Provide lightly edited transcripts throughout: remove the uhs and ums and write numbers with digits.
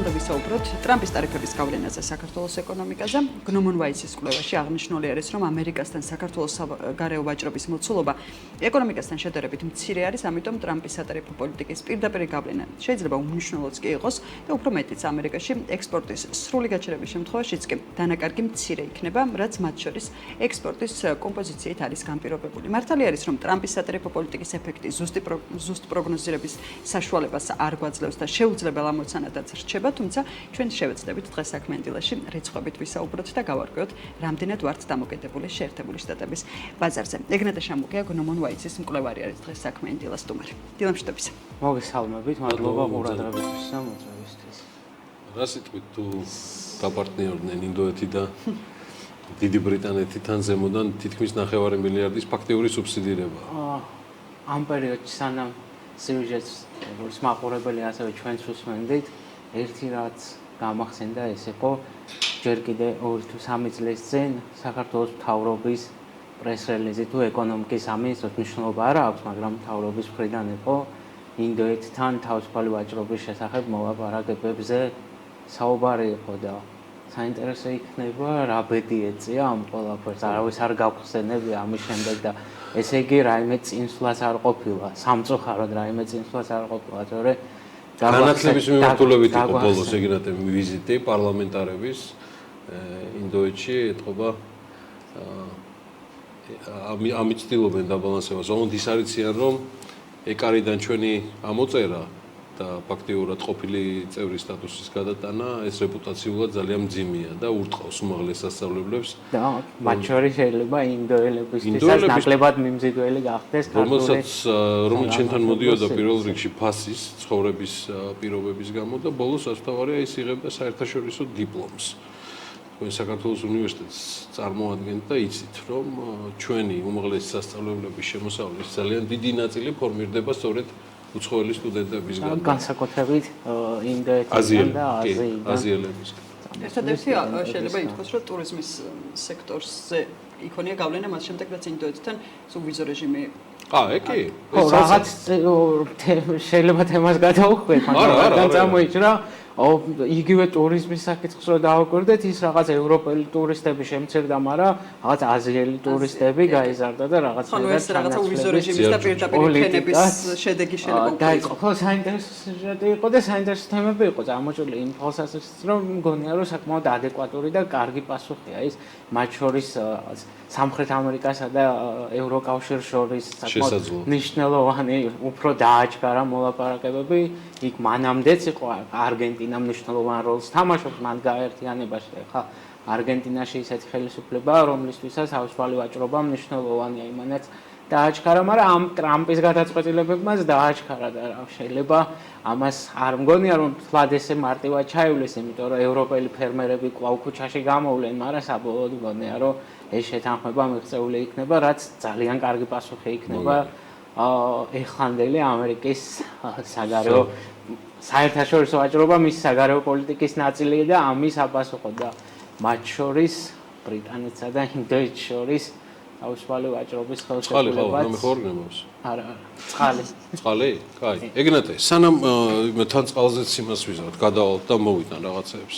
უნდა ვისაუბროთ ტრამპის ტარიფების გავლენაზე საქართველოს ეკონომიკაზე. გნომონ ვაიცის კვლევაში აღნიშნული არის, რომ ამერიკასთან საქართველოს საგარეო ვაჭრობის მოცულობა ეკონომიკასთან შედარებით მცირე არის, ამიტომ ტრამპის სატარიფო პოლიტიკის პირდაპირ გავლენა შეიძლება უმნიშვნელოც კი იყოს და უფრო მეტიც ამერიკაში ექსპორტის სრული გაჩერების შემთხვევაშიც კი დანაკარგი მცირე იქნება, რაც მათ შორის ექსპორტის კომპოზიციით არის განპირობებული. მართალი არის, რომ ტრამპის სატარიფო პოლიტიკის ეფექტი ზუსტ პროგნოზირების საშუალებას არ გვაძლევს და შეუძლებელ ამოცანათაც რჩება, თუმცა ჩვენ შევეცდებით დღეს საქმე დილაში რიცხვებით ვისაუბროთ და გავარკვევთ, რამდენად ვართ დამოკიდებული შეერთებული შტატების ბაზარზე. ეგნატე შამუკია, გნომონ ვაიცის მკვლევარი არის დღეს საქმე დილას სტუმარი. დილამშვიდობისა. მოგესალმებით, მადლობა ყურადღებისთვის და მოწვევისთვის. რა სიტყვით თუ დაპარტნიორდნენ ინდოეთი და დიდი ბრიტანეთთან ზემოდან თითქმის 9 მილიარდის ფაქტიური სუბსიდირება? ამ პერიოდში სანამ სიუჟეტს როგორც მაყურებელი ასევე ჩვენც უსმენდით, ერთი რაც გამახსენდა ეს იყო ჯერ კიდე 2 თუ 3 წლის წინ საქართველოს მთავრობის პრეს-რელიზი თუ ეკონომიკის სამინისტროს მნიშვნელობა არა აქვს, მაგრამ მთავრობის მხრიდან იყო ინდოეთთან თავისუფალი ვაჭრობის შესახებ მოლაპარაკებებზე საუბარი იყო და საინტერესო იქნება რა ბედი ეწია ამ ყველაფერს, არავის არ გავხსენებია ამის შემდეგ და ესე იგი რაიმე წინსვლაც არ ყოფილა, სამწუხაროდ რაიმე წინსვლაც არ ყოფილა, თორე განათლების მიმართულებით იყო ბოლოს ეგრეთე ვიზიტი პარლამენტარების ინდოეთში, ეთყობა ამით ცდილობენ დაბალანსებას. ოღონდ ის არიციან, რომ ეკარიდან ჩვენი ამოწერა და ფაქტიურად ყოფილი წევრის სტატუსის გადატანა ეს რეპუტაციულად ძალიან მძიმეა და ურტყავს უმაღლეს სასწავლებლებს. და მათ შორის შეიძლება ინდოელებისთვისაც ნაკლებად მიმზიდველი გახდეს რომელიც ჩვენთან მოდიოდა პირველ რიგში ფასის ცხოვრების პირობების გამო და ბოლოს ასთავარია ის იღებდა საერთაშორისო დიპლომს. თქვენ საქართველოს უნივერსიტეტს წარმოადგენთ და იცით, რომ ჩვენი უმაღლესი სასწავლებლების შემოსავლის ძალიან დიდი ნაწილი ფორმირდება სწორედ უცხოელი სტუდენტებისგან. განსაკუთრებით ინდოეთიდან და აზიელების. ერთადერთი შეიძლება ითქვას, რომ ტურიზმის სექტორზე იქონია გავლენა, მას შემდეგ რაც ინდოეთთან სუვიზო რეჟიმი. ეკი. რაღაც შეიძლება თემას გადავუხვდეთ, მაგრამ წარმოიჩრა იგივე ტურიზმის საკითხს რო დავაკვირდეთ, ის რაღაც ევროპელი ტურისტები შემცირდა, მაგრამ რაღაც აზიელი ტურისტები გაიზარდა და რაღაცნაირად რაღაცა უვიზო რეჟიმის და პირდაპირ ფენების შედეგი შეიძლება დაიწყო. საინტერესო სიუჟეტი იყო და საინტერესო თემები იყო წარმოჭრილი იმ ფალსაციის, რომ მგონია რომ საკმაოდ ადეკვატური და კარგი პასუხია ის მათ შორის სამხრეთ ამერიკასა და ევროკავშირს შორის საკმაოდ მნიშვნელოვანი უფრო დააჩქარა მოლაპარაკებები. იქ მანამდეც იყო არგენტინა მნიშვნელოვან როლს თამაშობს მან გაერთიანებაში. ხა არგენტინაში ისეთი ხელისუფლებაა, რომლისთვისაც თავისუფალი ვაჭრობა მნიშვნელოვანია, იმანაც დააჩქარა, მაგრამ ამ ტრამპის გადაწყვეტილებებმაც დააჩქარა და რა შეიძლება ამას არ მგონია რომ თლად ესე მარტივად ჩაივლეს, იმიტომ რომ ევროპელი ფერმერები კვლავ ქუჩაში გამოვლენ, მაგრამ საბოლოოდ მგონია რომ ეს შეთანხმება მიღწეული იქნება, რაც ძალიან კარგი პასუხი იქნება ეხანდელი ამერიკის საგარეო საერთაშორისო ვაჭრობა მის საგარეო პოლიტიკის ნაწილია და ამის აპასუხო და მათ შორის ბრიტანეთსა და ინდოეთს შორის თავისუფალი ვაჭრობის ხელშეკრულებაც. არა, წყალი? კაი. ეგნატე, სანამ თან წყალზეც იმას ვიზავთ, გადავალთ და მოვიტან რაღაცეებს.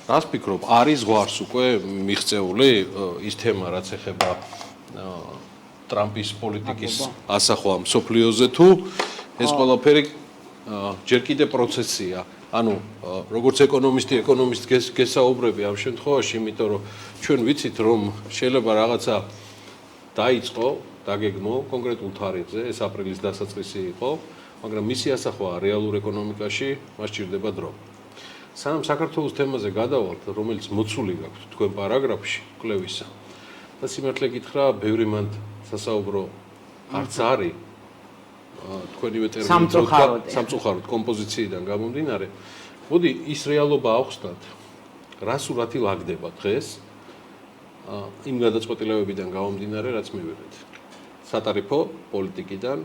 რას ფიქრობ, არის ზღვარს უკვე მიღწეული ის თემა, რაც ეხება ტრამპის პოლიტიკის ასახვა მსოფლიოზე თუ ეს ყველაფერი ჯერ კიდე პროცესია. ანუ როგორც ეკონომისტს გესაუბრები ამ შემთხვევაში, იმიტომ რომ ჩვენ ვიცით რომ შეიძლება რაღაცა დაიწყო, დაგეგმო კონკრეტულ თარიღზე, ეს აპრილის დასაწყისი იყო, მაგრამ მისი ასახვა რეალურ ეკონომიკაში მას სჭირდება დრო. სანამ საქართველოს თემაზე გადავალთ, რომელიც მოცული გაქვთ თქვენ პარაგრაფში კვლევისა და სიმართლე გითხრა, ბევრი მან სასაუბრო არც არის თქვენივე ტერმინით სამწუხაროდ კომპოზიციიდან გამომდინარე, მოდი ის რეალობა ავხსნათ, რა სურათი ლაგდება დღეს იმ გადაწყვეტილებებიდან გამომდინარე, რაც მივიღეთ. სატარიფო პოლიტიკიდან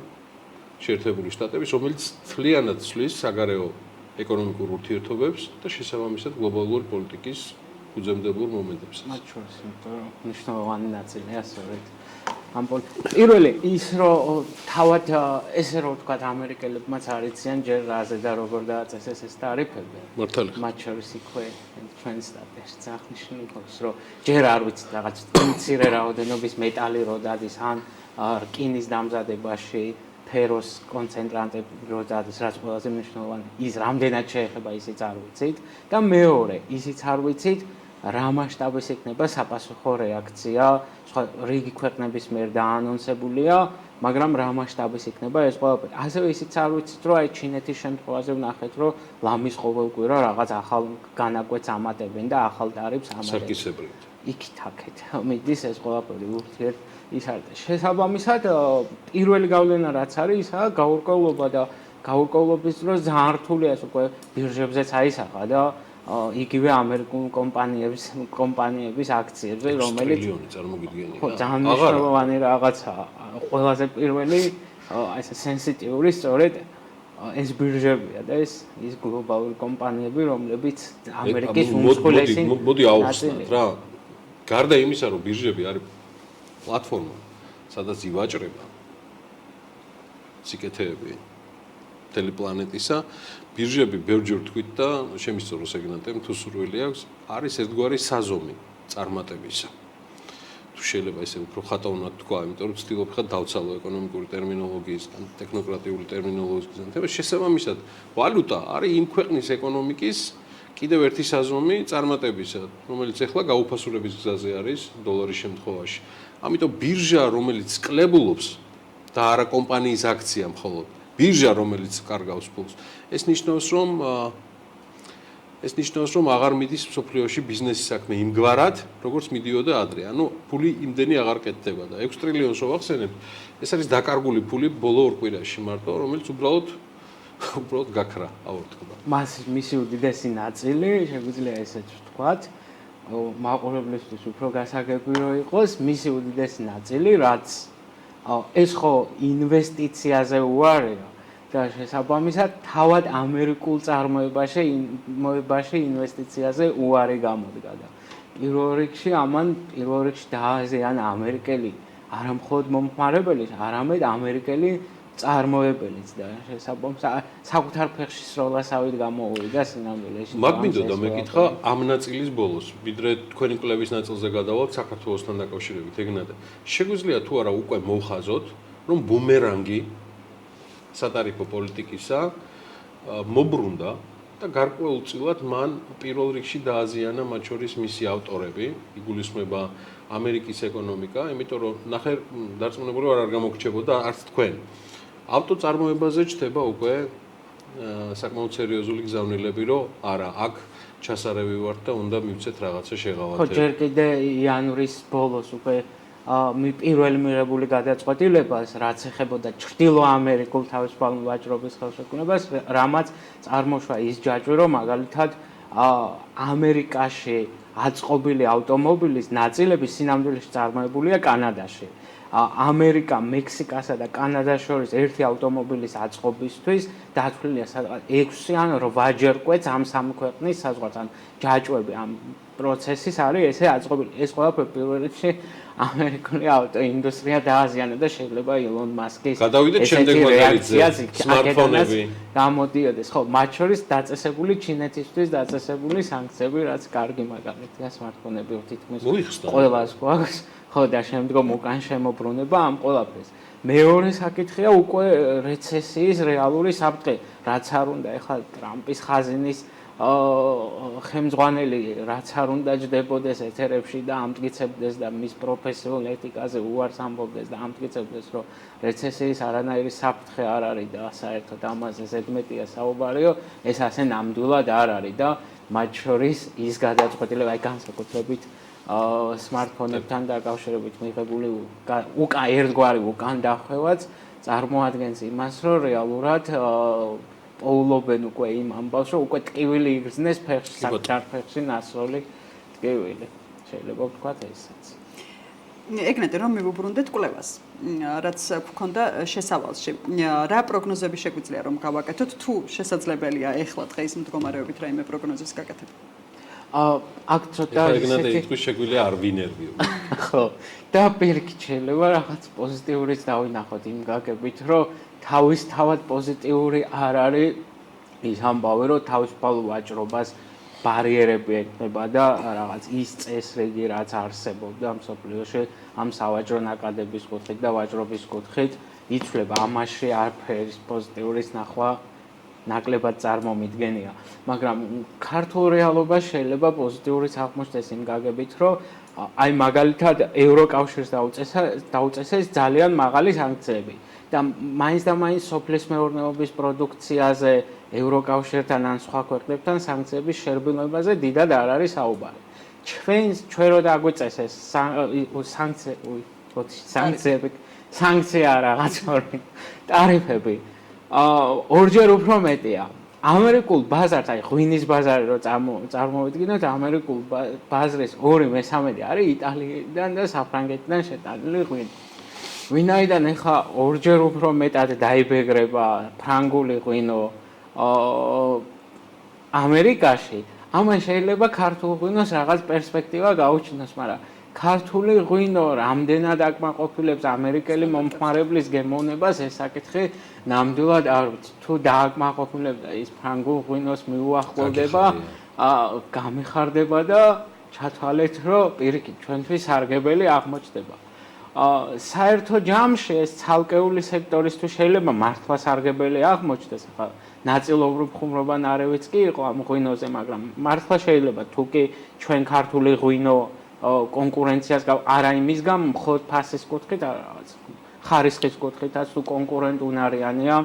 შეერთებული შტატების, რომელიც მთლიანად ცვლის საგარეო ეკონომიკურ ურთიერთობებს და შესაბამისად გლობალური პოლიტიკის უძემდებულ მომენტებს. მათ შორის, იმიტომ რომ მნიშვნელოვანი ნაწილია სწორედ პირველი ის რომ თავად ესე რომ ვთქვათ ამერიკელებმაც არიციან ჯერ რაზე და როგორ დააწესეს ეს ტარიფები. მართალია. მათ შორის იქვე ჩვენ სტატიაში აღნიშნულს რომ ჯერ არ ვიცით რაღაც მცირე რაოდენობის მეტალი რო დადის ან რკინის დამზადებაში ფეროს კონცენტრატები რო დადის რაც ყველაზე მნიშვნელოვანი ის რამდენად შეეხება ისიც არ ვიცით და მეორე ისიც არ ვიცით რა მასშტაბის იქნება საპასუხო რეაქცია სხვა რიგი ქვეყნების მიერ დაანონსებულია მაგრამ რა მასშტაბის იქნება ეს ყველაფერი ასევე ისიც არ ვიცით რომ აი ჩინეთის შემთხვევაზე ვნახეთ რომ ლამის ყოველკვირა რაღაც ახალ განაკვეთს ამატებენ და ახალ ტარიფს ამატებენ სარკისებრი იქით აქეთ მიდის ეს ყველაფერი ურთიერთ ის არის შესაბამისად პირველი გავლენა რაც არის ისაა გაურკვევლობა და გაურკვევლობის დროს ძალიან რთულია ეს უკვე ბირჟებზეც აისახა და იგივე ამერიკულ კომპანიების აქციებზე რომელიც ტრილიონი წარმოგიდგენია ხო ძალიან მნიშვნელოვანი რაღაცაა ყველაზე პირველი ეს სენსიტიური სწორედ ეს ბირჟებია და ეს გლობალური კომპანიები რომლებიც ამერიკის უმსხვილესი მოდი აუხსნათ რა გარდა იმისა რომ ბირჟები არის პლატფორმა სადაც ივაჭრება სიკეთეები მთელი პლანეტისა ბირჟები ბევრჯერ თქვით და შემისწოროს ეგნატე თუ სურვილი აქვს არის ერთგვარი საზომი წარმატებისა თუ შეიძლება ესე უფრო ხატოვნად თქვა იმიტომ რომ ვცდილობ ხა დავცალო ეკონომიკური ტერმინოლოგიისგან ტექნოკრატიული ტერმინოლოგიისგან თუმცა შესაბამისად ვალუტა არის იმ ქვეყნის ეკონომიკის კიდევ ერთი საზომი წარმატებისა რომელიც ახლა გაუფასურების გზაზე არის დოლარის შემთხვევაში ამიტომ ბირჟა რომელიც კლებულობს და არა კომპანიის აქცია მხოლოდ ბირჟა რომელიც კარგავს ფულს ეს ნიშნავს რომ აღარ მიდის მსოფლიოში ბიზნესის საქმე იმგვარად როგორც მიდიოდა ადრე ანუ ფული იმდენი აღარ კეთდება და 6 ტრილიონს რო ვახსენებ ეს არის დაკარგული ფული ბოლო ორ კვირაში მარტო რომელიც უბრალოდ გაქრა აორთქვა მისი უდიდესი ნაწილი შეგვიძლია ესეც ვთქვათ მაყურებლისთვის უფრო გასაგები რო იყოს მისი უდიდესი ნაწილი რაც ეს ხო ინვესტიციაზე უარეა და შესაბამისად თავად ამერიკულ წარმოებაში ინვესტიციაზე უარი გამოდგა და პირველ რიგში დააზიანა ამერიკელი არა მხოლოდ მომხმარებელი არამედ ამერიკელი წარმოებელიც და შესაბამისად საკუთარ ფეხში სროლასავით გამოუვიდა სინამდვილეში მაგ მინდოდა მეკითხა ამ ნაწილის ბოლოს ვიდრე თქვენი კვლევის ნაწილზე გადავალთ საქართველოსთან დაკავშირებით ეგნატე შეგვიძლია თუ არა უკვე მოვხაზოთ რომ ბუმერანგი სატარიფო პოლიტიკისა მობრუნდა და გარკვეულწილად მან პირველ რიგში დააზიანა მათ შორის მისი ავტორები იგულისხმება ამერიკის ეკონომიკა იმიტომ რომ ნახე დარწმუნებული ვარ არ გამოგრჩებოდა არც თქვენ ავტოწარმოებაზე ჩდება უკვე საკმაოდ სერიოზული გზავნილები რომ არა აქ ჩასარევი ვართ და უნდა მივცეთ რაღაცა შეღავათები ხო ჯერ კიდე იანვრის ბოლოს უკვე პირველი მიღებული გადაწყვეტილებას რაც ეხებოდა ჩრდილო ამერიკულ თავისუფალ ვაჭრობის ხელშეკრულებას რამაც წარმოშვა ის ჯაჭვი რომ მაგალითად ამერიკაში აწყობილი ავტომობილის ნაწილები სინამდვილეში წარმოებულია კანადაში ამერიკა, მექსიკასა და კანადას შორის ერთი ავტომობილის აწყობისთვის დათვლილია სადღაც 6 ან 8 ჯერ კვეთს ამ სამი ქვეყნის საზღვართან ჯაჭვები ამ პროცესის არის ესე აწყობილი. ეს ყველაფერი პირველ რიგში ამერიკული ავტოინდუსტრია დააზიანა და შეიძლება ილონ მასკის გადავიდეთ შემდეგ მაგალითზე სმარტფონები გამოდიოდეს. ხო, მათ შორის დაწესებული ჩინეთისთვის დაწესებული სანქციები, რაც კარგი მაგალითია სმარტფონები თითქმის ყველას გვაქვს. ხო და შემდგომ უკან შემოbrunება ამ ყველაფერს. მეორე საკითხია უკვე რეცესიის რეალური საფრთხე, რაც არ უნდა ეხლა ტრამპის ხაზინის ხელმძღვანელი რაც არ უნდა ჯდებოდეს ეთერებში და ამტკიცებდეს და მის პროფესიულ ეთიკაზე უარს ამბობდეს და ამტკიცებდეს რომ რეცესიის არანაირი საფრთხე არ არის და საერთოდ ამაზე ზედმეტია საუბარიო, ეს ასე ნამდვილად არ არის და მათ შორის ის გადაწყვეტილება აი განსაკუთრებით სმარტფონებთან დაკავშირებით მიღებული ერთგვარი უკან დახვევაც წარმოადგენს იმას, რომ რეალურად პოულობენ უკვე იმ ამბავს, რომ უკვე ტკივილი იგრძნეს ფეხში, საფეხში ნასროლი ტკივილი. შეიძლება ვთქვათ ესაც. ეგნატე რომ მივუბრუნდეთ კვლევას, რაც გქონდა შესავალში. რა პროგნოზები შეგვიძლია რომ გავაკეთოთ, თუ შესაძლებელია ეხლა დღეს მდგომარეობით რაიმე პროგნოზის გაკეთება? აქ ცოტა ეგნატე იტყვის შეგვიძლია არ ვინერვიო. ხო, და პირიქით შეიძლება რაღაც პოზიტიურიც დავინახოთ იმ გაგებით, რომ თავისთავად პოზიტიური არ არის ის ამბავი, რომ თავისუფალ ვაჭრობას ბარიერები ექნება და რაღაც ის წესრიგი, რაც არსებობდა მსოფლიოში ამ სავაჭრო ნაკადების კუთხით და ვაჭრობის კუთხით, იცვლება. ამაში არაფერი პოზიტიურის ნახვა ნაკლებად წარმომიდგენია, მაგრამ ქართულ რეალობას შეიძლება პოზიტიურიც აღმოჩნდეს იმ გაგებით, რომ აი მაგალითად ევროკავშირს დაუწესეს ძალიან მაღალი სანქციები და მაინც და მაინც სოფლის მეურნეობის პროდუქციაზე ევროკავშირთან ან სხვა ქვეყნებთან სანქციების შერბილობაზე დიდად არ არის საუბარი. ჩვენ რო დაგვიწესეს სანქცია რაღაც ორი ტარიფები ორჯერ უფრო მეტია. ამერიკულ ბაზარს, აი ღვინის ბაზარი რო წარმოვიდგინოთ, ამერიკულ ბაზრის 2/3 არის იტალიიდან და საფრანგეთიდან შეტანილი ღვინი. ვინაიდან ეხა ორჯერ უფრო მეტად დაიბეგრება ფრანგული ღვინო ამერიკაში, ამან შეიძლება ქართულ ღვინოს რაღაც პერსპექტივა გაუჩნდეს, მაგრამ ქართული ღვინო რამდენად აკმაყოფილებს ამერიკელი მომხმარებლის გემოვნებას, ეს საკითხი ნამდვილად არ ვიცი. თუ დააკმაყოფილებდა ის ფრანგულ ღვინოს მიუახლოვდება, გამიხარდება და ჩათვალეთ, რომ პირიქით ჩვენთვის სარგებელი აღმოჩნდება. საერთო ჯამში ეს ცალკეული სექტორისთვის შეიძლება მართლა სარგებელი აღმოჩნდეს. ახლა ნაწილობრივ ხუმრობანარევიც კი იყო ამ ღვინოზე, მაგრამ მართლა შეიძლება თუ კი ჩვენ ქართული ღვინო კონკურენციას არა იმის გამო, მხოლოდ ფასის კუთხით, რაღაც ხარისხის კუთხითაც თუ კონკურენტუნარიანია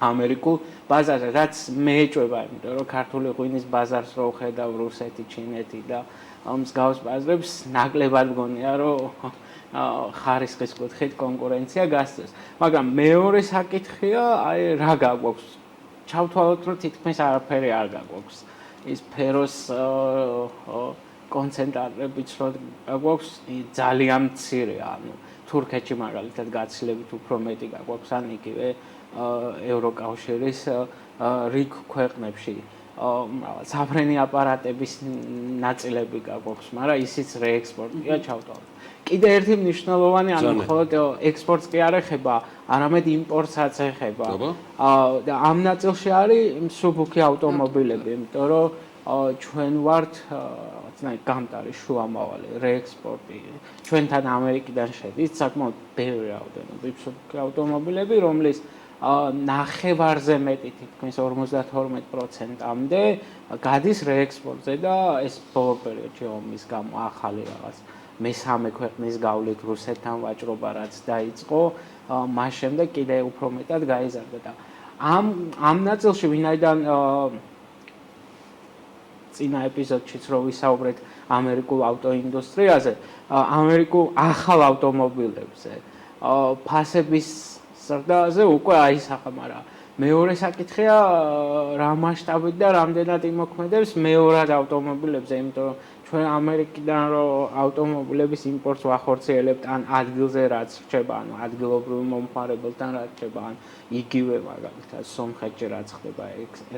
ამერიკულ ბაზარზე, რაც მეეჭვება, იმიტომ რომ ქართული ღვინის ბაზარს რო ხედავ რუსეთი, ჩინეთი და მსგავს ბაზრებს, ნაკლებად მგონია, რომ ხარისხის კუთხით კონკურენცია გასცეს. მაგრამ მეორე საკითხია, აი რა გაგვაქვს? ჩავთვალოთ, რომ თითქმის არაფერი არ გაგვაქვს. ის ფეროს კონცენტრირებით რო გაგვაქვს, ძალიან მცირეა, ანუ თურქეთში მაგალითად გაცილებით უფრო მეტი გაგვაქვს, ან იგივე ევროკავშირის რიგ ქვეყნებში. საფრენი აპარატების ნაწილები გაგვაქვს, მაგრამ ისიც რეექსპორტია ჩავთვალოთ. კიდე ერთი მნიშვნელოვანი, ანუ მხოლოდ ექსპორტს კი არ ეხება, არამედ იმპორტსაც ეხება. და ამ ნაწილში არის მსუბუქი ავტომობილები, იმიტომ რომ ჩვენ ვართ რაღაცნაირად გამტარი შუამავალი რეექსპორტი. ჩვენთან ამერიკიდან შედის საკმაოდ ბევრი რაოდენობა მსუბუქი ავტომობილები, რომლის ნახევარზე მეტი თითქმის 52%-მდე გადის რეექსპორტზე და ეს ბოლო პერიოდში ომის გამო ახალი რაღაც მესამე ქვეყნის გავლით რუსეთთან ვაჭრობა რაც დაიწყო, მას შემდეგ კიდე უფრო მეტად გაიზარდა და ამ ნაწილში ვინაიდან წინა ეპიზოდშიც რო ვისაუბრეთ ამერიკულ ავტოინდუსტრიაზე, ამერიკულ ახალ ავტომობილებზე, ფასების ზრდაზე უკვე აისახა, მაგრამ მეორე საკითხია რა მასშტაბით და რამდენად იმოქმედებს მეორად ავტომობილებზე, იმიტომ რომ ჩვენ ამერიკიდან რო ავტომობილების იმპორტს ვახორციელებთ ან ადგილზე რაც რჩება, ანუ ადგილობრივ მომხმარებელთან რაც რჩება, ან იგივე მაგალითად სომხეთში რაც ხდება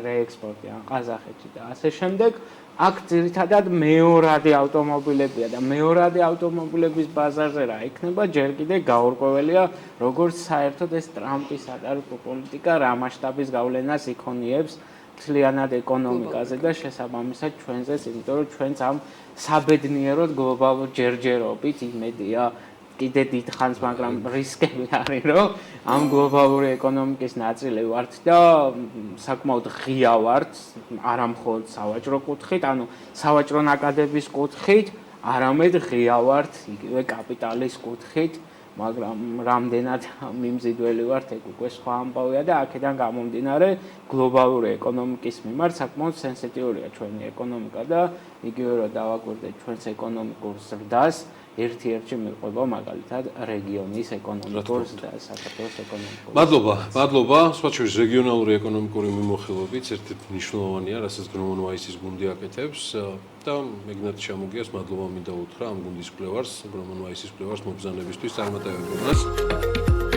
რეექსპორტი ან ყაზახეთში და ასე შემდეგ, აქ ძირითადად მეორადი ავტომობილებია და მეორადი ავტომობილების ბაზარზე რა იქნება, ჯერ კიდე გაურკვეველია, როგორც საერთოდ ეს ტრამპის სატარიფო პოლიტიკა რა მასშტაბის გავლენას იქონიებს მთლიანად ეკონომიკაზე და შესაბამისად ჩვენზეც, იმიტომ რომ ჩვენც ამ საბედნიეროდ გლობალურ ჯერჯერობით იმედია კიდე დიდხანს, მაგრამ რისკები არის, რომ ამ გლობალური ეკონომიკის ნაწილი ვართ და საკმაოდ ღია ვართ, არა მხოლოდ სავაჭრო კუთხით, ანუ სავაჭრო ნაკადების კუთხით, არამედ ღია ვართ იგივე კაპიტალის კუთხით, მაგრამ რამდენად მიმზიდველი ვართ, ეგ უკვე სხვა ამბავია და აქედან გამომდინარე გლობალური ეკონომიკის მიმართ საკმაოდ სენსიტიურია ჩვენი ეკონომიკა და იგივე რომ დავაკვირდეთ ჩვენს ეკონომიკურ ზრდას, ერთ-ერთი მიყვება მაგალითად რეგიონის ეკონომიკურ და საქართველოს ეკონომიკურ. მადლობა, სხვაჩვენს რეგიონალური ეკონომიკური მიმოხილვებით ერთ-ერთი მნიშვნელოვანია, რასაც გრომონ ვაისის გუნდი აკეთებს და ეგნატ ჩამოგიას მადლობა მინდა უთხრა ამ გუნდის კვლევარს, გრომონ ვაისის კვლევარს მობრძანებისთვის წარმატებებობას.